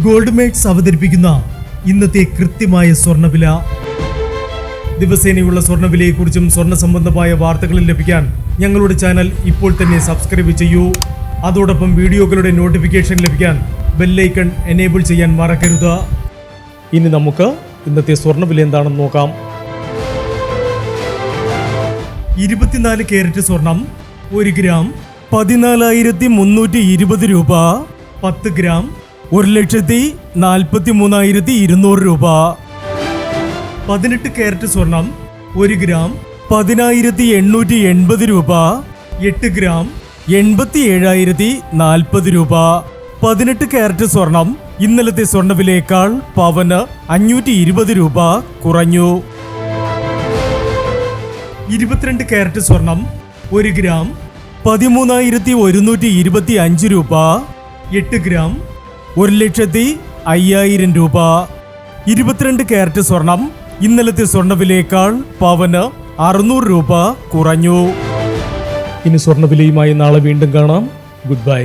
Gold makes അവതരിപ്പിക്കുന്ന ഇന്നത്തെ കൃത്യമായ സ്വർണ്ണവില. ദിവസേനയുള്ള സ്വർണ്ണവിലയെക്കുറിച്ചും സ്വർണ്ണ സംബന്ധമായ വാർത്തകളും ലഭിക്കാൻ ഞങ്ങളുടെ ചാനൽ ഇപ്പോൾ തന്നെ സബ്സ്ക്രൈബ് ചെയ്യൂ. അതോടൊപ്പം വീഡിയോകളുടെ നോട്ടിഫിക്കേഷൻ ലഭിക്കാൻ ബെല്ലൈക്കൺ എനേബിൾ ചെയ്യാൻ മറക്കരുത്. ഇനി നമുക്ക് ഇന്നത്തെ സ്വർണ്ണവില എന്താണെന്ന് നോക്കാം. 24 കാരറ്റ് സ്വർണം 1 ഗ്രാം 14,320 രൂപ. 10 ഗ്രാം 1,43,200 രൂപ. 18 കാരറ്റ് സ്വർണം 1 ഗ്രാം 10,880 രൂപ. 8 ഗ്രാം 87,040 രൂപ. 18 കാരറ്റ് സ്വർണം ഇന്നലത്തെ സ്വർണ്ണവിലയേക്കാൾ പവന് 520 രൂപ കുറഞ്ഞു. 22 കാരറ്റ് സ്വർണം 1 ഗ്രാം 13,125 രൂപ. 8 ഗ്രാം 1,05,000 രൂപ. 22 കാരറ്റ് സ്വർണം ഇന്നലത്തെ സ്വർണ്ണവിലയേക്കാൾ പവന് 600 രൂപ കുറഞ്ഞു. ഇനി സ്വർണ്ണവിലയുമായി നാളെ വീണ്ടും കാണാം. Good bye.